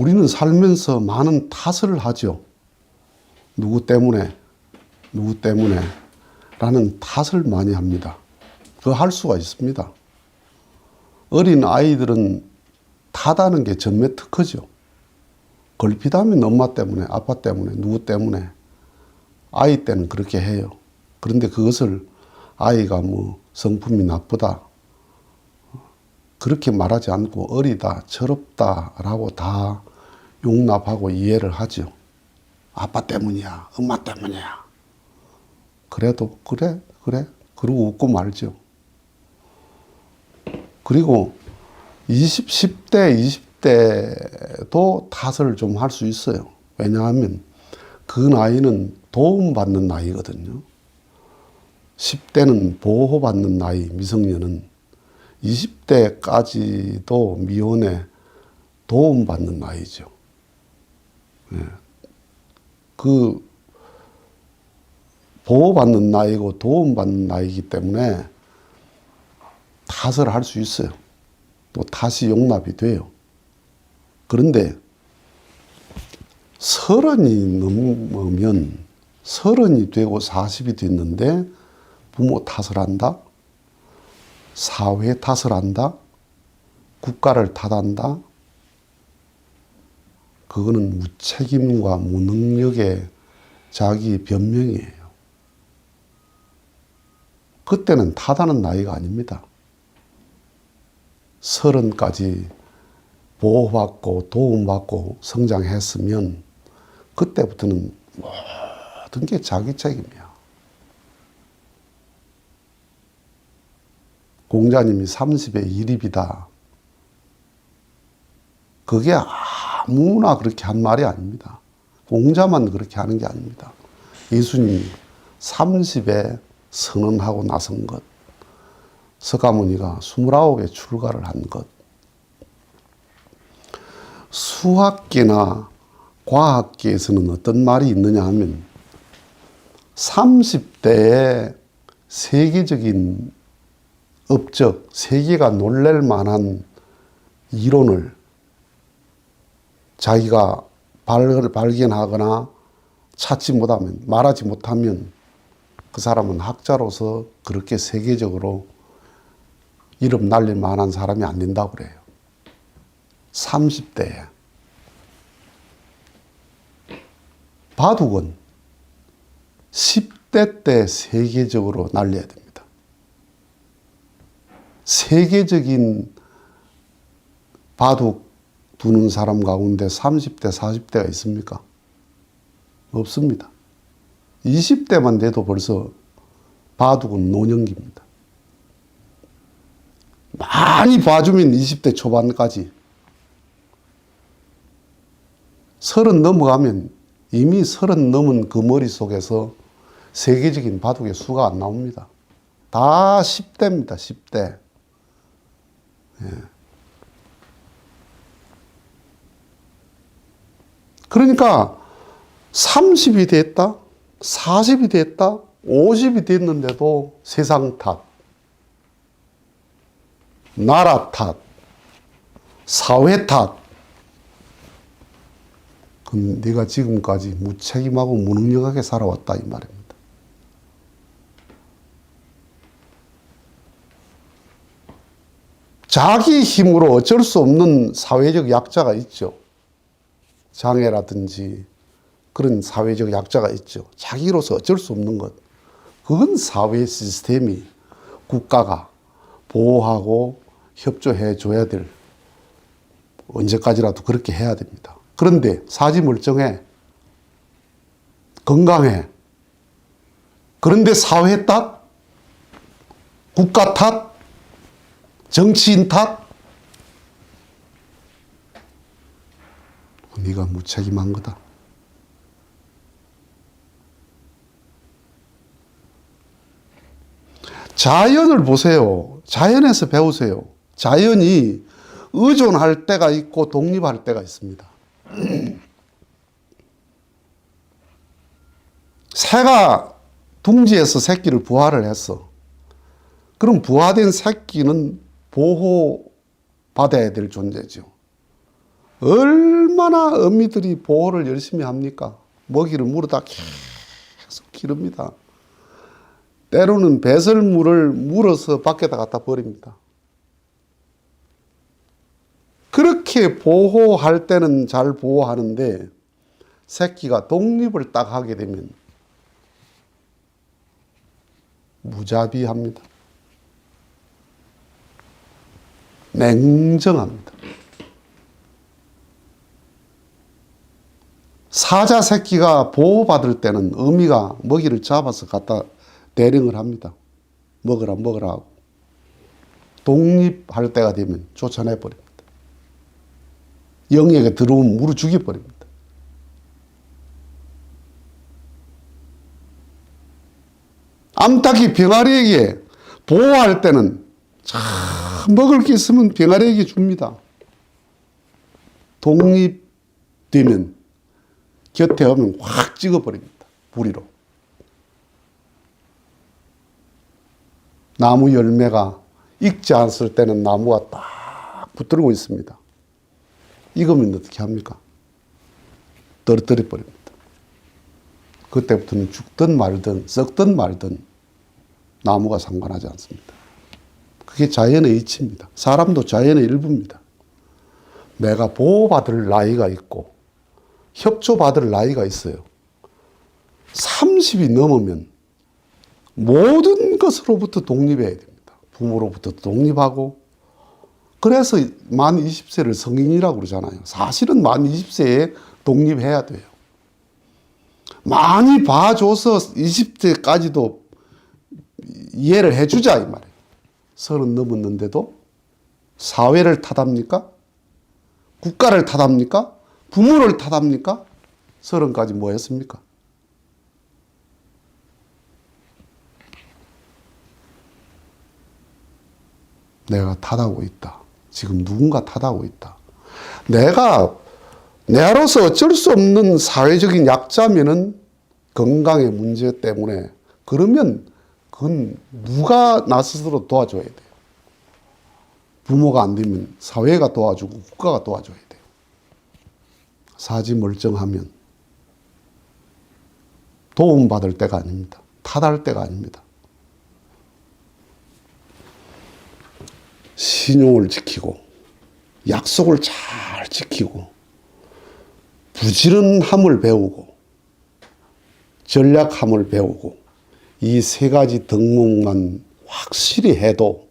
우리는 살면서 많은 탓을 하죠. 누구 때문에 라는 탓을 많이 합니다. 그거 할 수가 있습니다. 어린 아이들은 탓하는 게 전매 특허죠. 걸핏하면 엄마 때문에, 아빠 때문에, 누구 때문에. 아이 때는 그렇게 해요. 그런데 그것을 아이가 뭐 성품이 나쁘다, 그렇게 말하지 않고 어리다, 철없다라고 다 용납하고 이해를 하죠. 아빠 때문이야, 엄마 때문이야. 그래도 그래 그러고 웃고 말죠. 그리고 10대, 20대도 탓을 좀 할 수 있어요. 왜냐하면 그 나이는 도움받는 나이거든요. 10대는 보호받는 나이, 미성년은 20대까지도 미혼에 도움받는 나이죠. 예. 그 보호받는 나이고 도움받는 나이이기 때문에 탓을 할 수 있어요. 또 탓이 용납이 돼요. 그런데 30이 넘으면 30이 되고 40이 됐는데 부모 탓을 한다, 사회 탓을 한다, 국가를 탓한다. 그거는 무책임과 무능력의 자기 변명이에요. 그때는 탓하는 나이가 아닙니다. 30까지 보호받고 도움받고 성장했으면 그때부터는 모든 게 자기 책임이야. 공자님이 30의 일입이다. 그게 아무나 그렇게 한 말이 아닙니다. 공자만 그렇게 하는 게 아닙니다. 예수님이 30에 선언하고 나선 것, 서가모니가 29에 출가를 한 것, 수학계나 과학계에서는 어떤 말이 있느냐 하면 30대에 세계적인 업적, 세계가 놀랄 만한 이론을 자기가 발견하거나 찾지 못하면, 말하지 못하면 그 사람은 학자로서 그렇게 세계적으로 이름 날릴 만한 사람이 안 된다고 그래요. 30대에. 바둑은 10대 때 세계적으로 날려야 됩니다. 세계적인 바둑 두는 사람 가운데 30대, 40대가 있습니까? 없습니다. 20대만 돼도 벌써 바둑은 노년기입니다. 많이 봐주면 20대 초반까지. 30 넘어가면 이미 30 넘은 그 머릿속에서 세계적인 바둑의 수가 안 나옵니다. 다 10대입니다. 10대. 예. 그러니까 30이 됐다, 40이 됐다, 50이 됐는데도 세상 탓, 나라 탓, 사회 탓. 그럼 네가 지금까지 무책임하고 무능력하게 살아왔다 이 말입니다. 자기 힘으로 어쩔 수 없는 사회적 약자가 있죠. 장애라든지 그런 사회적 약자가 있죠. 자기로서 어쩔 수 없는 것. 그건 사회 시스템이, 국가가 보호하고 협조해 줘야 될, 언제까지라도 그렇게 해야 됩니다. 그런데 사지 멀쩡해, 건강해. 그런데 사회 탓, 국가 탓, 정치인 탓, 네가 무책임한 거다. 자연을 보세요. 자연에서 배우세요. 자연이 의존할 때가 있고 독립할 때가 있습니다. 새가 둥지에서 새끼를 부화를 했어. 그럼 부화된 새끼는 보호받아야 될 존재죠. 얼마나 어미들이 보호를 열심히 합니까? 먹이를 물어다 계속 기릅니다. 때로는 배설물을 물어서 밖에다 갖다 버립니다. 그렇게 보호할 때는 잘 보호하는데 새끼가 독립을 딱 하게 되면 무자비합니다. 냉정합니다. 사자 새끼가 보호받을 때는 어미가 먹이를 잡아서 갖다 대령을 합니다. 먹으라 먹으라 하고. 독립할 때가 되면 쫓아내 버립니다. 영역에 들어오면 물어 죽여버립니다. 암탉이 병아리에게 보호할 때는 참 먹을 게 있으면 병아리에게 줍니다. 독립되면 곁에 오면 확 찍어버립니다. 부리로. 나무 열매가 익지 않을 때는 나무가 딱 붙들고 있습니다. 익으면 어떻게 합니까? 떨어뜨려 버립니다. 그때부터는 죽든 말든 썩든 말든 나무가 상관하지 않습니다. 그게 자연의 이치입니다. 사람도 자연의 일부입니다. 내가 보호받을 나이가 있고 협조받을 나이가 있어요. 30이 넘으면 모든 것으로부터 독립해야 됩니다. 부모로부터 독립하고. 그래서 만 20세를 성인이라고 그러잖아요. 사실은 만 20세에 독립해야 돼요. 많이 봐줘서 20세까지도 이해를 해주자 이 말이에요. 30 넘었는데도 사회를 탓합니까? 국가를 탓합니까? 부모를 탓합니까? 30까지 뭐 했습니까? 내가 탓하고 있다. 지금 누군가 탓하고 있다. 내로서 어쩔 수 없는 사회적인 약자면은 건강의 문제 때문에 그러면 그건 누가 나 스스로 도와줘야 돼요. 부모가 안 되면 사회가 도와주고 국가가 도와줘야 돼요. 사지 멀쩡하면 도움받을 때가 아닙니다. 탓할 때가 아닙니다. 신용을 지키고 약속을 잘 지키고 부지런함을 배우고 전략함을 배우고 이 세 가지 덕목만 확실히 해도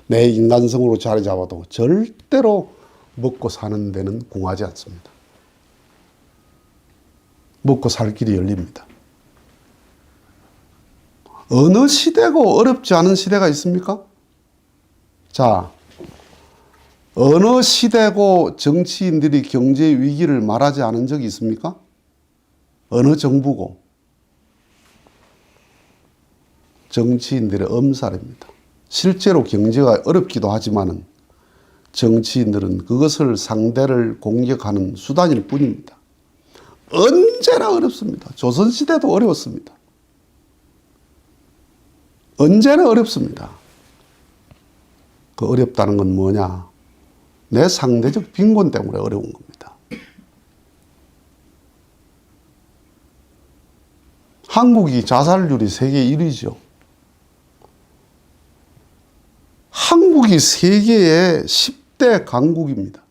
내 인간성으로 자리 잡아도 절대로 먹고 사는 데는 궁하지 않습니다. 먹고 살 길이 열립니다. 어느 시대고 어렵지 않은 시대가 있습니까? 자, 어느 시대고 정치인들이 경제 위기를 말하지 않은 적이 있습니까? 어느 정부고? 정치인들의 엄살입니다. 실제로 경제가 어렵기도 하지만 정치인들은 그것을 상대를 공격하는 수단일 뿐입니다. 언제나 어렵습니다. 조선시대도 어려웠습니다. 언제나 어렵습니다. 그 어렵다는 건 뭐냐? 내 상대적 빈곤 때문에 어려운 겁니다. 한국이 자살률이 세계 1위죠. 한국이 세계의 10대 강국입니다.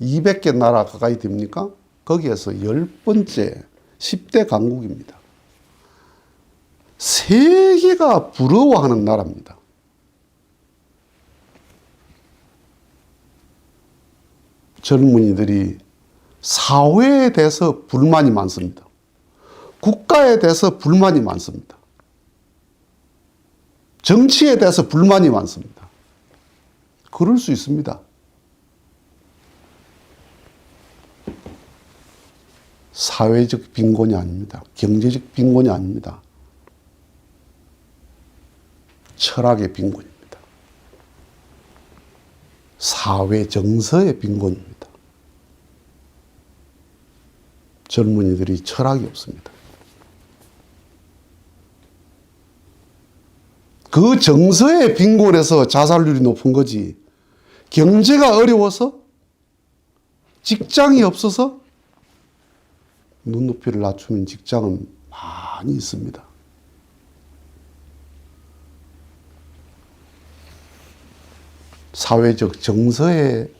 200개 나라 가까이 됩니까? 거기에서 10번째 10대 강국입니다. 세계가 부러워하는 나라입니다. 젊은이들이 사회에 대해서 불만이 많습니다. 국가에 대해서 불만이 많습니다. 정치에 대해서 불만이 많습니다. 그럴 수 있습니다. 사회적 빈곤이 아닙니다. 경제적 빈곤이 아닙니다. 철학의 빈곤입니다. 사회 정서의 빈곤입니다. 젊은이들이 철학이 없습니다. 그 정서의 빈곤에서 자살률이 높은 거지 경제가 어려워서 직장이 없어서 눈높이를 낮추는 직장은 많이 있습니다. 사회적 정서의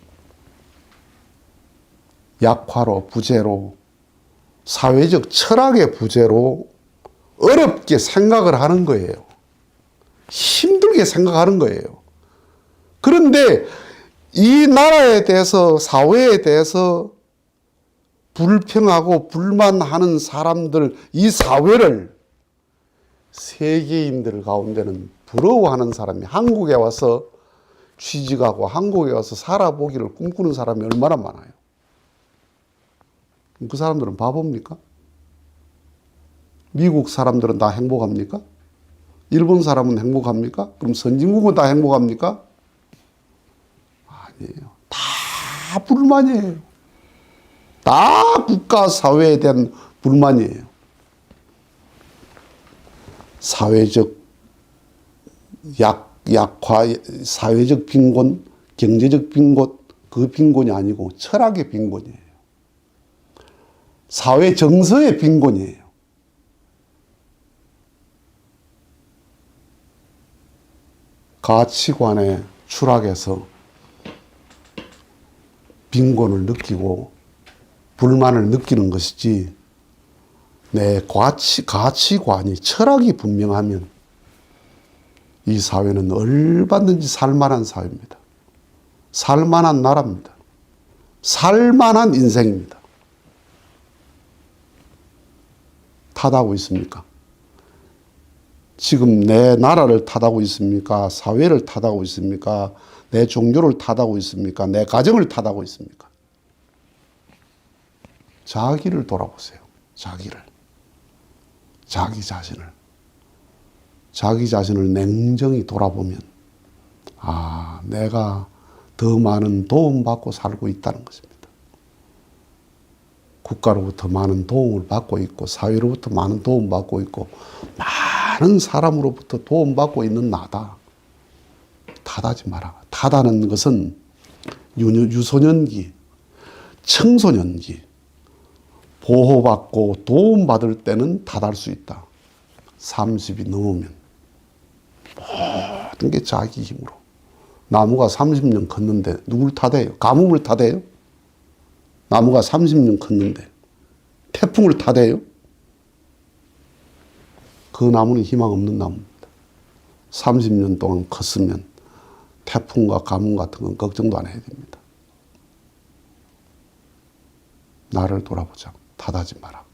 약화로, 부재로, 사회적 철학의 부재로 어렵게 생각을 하는 거예요. 힘들게 생각하는 거예요. 그런데 이 나라에 대해서, 사회에 대해서 불평하고 불만하는 사람들, 이 사회를 세계인들 가운데는 부러워하는 사람이 한국에 와서 취직하고 한국에 와서 살아보기를 꿈꾸는 사람이 얼마나 많아요. 그 사람들은 바보입니까? 미국 사람들은 다 행복합니까? 일본 사람은 행복합니까? 그럼 선진국은 다 행복합니까? 아니에요. 다 불만이에요. 다 국가 사회에 대한 불만이에요. 사회적 약화, 사회적 빈곤, 경제적 빈곤, 그 빈곤이 아니고 철학의 빈곤이에요. 사회 정서의 빈곤이에요. 가치관의 추락에서 빈곤을 느끼고 불만을 느끼는 것이지, 내 가치관이, 철학이 분명하면 이 사회는 얼마든지 살만한 사회입니다. 살만한 나라입니다. 살만한 인생입니다. 탓하고 있습니까? 지금 내 나라를 탓하고 있습니까? 사회를 탓하고 있습니까? 내 종교를 탓하고 있습니까? 내 가정을 탓하고 있습니까? 자기를 돌아보세요. 자기를. 자기 자신을 냉정히 돌아보면, 아, 내가 더 많은 도움받고 살고 있다는 것입니다. 국가로부터 많은 도움을 받고 있고, 사회로부터 많은 도움을 받고 있고, 많은 사람으로부터 도움받고 있는 나다. 탓하지 마라. 탓하는 것은 유소년기, 청소년기, 보호받고 도움받을 때는 탓할 수 있다. 30이 넘으면 모든 게 자기 힘으로. 나무가 30년 컸는데 누굴 탓해요? 가뭄을 탓해요? 나무가 30년 컸는데 태풍을 탓해요? 그 나무는 희망 없는 나무입니다. 30년 동안 컸으면 태풍과 가뭄 같은 건 걱정도 안 해야 됩니다. 나를 돌아보자. 탓하지 마라.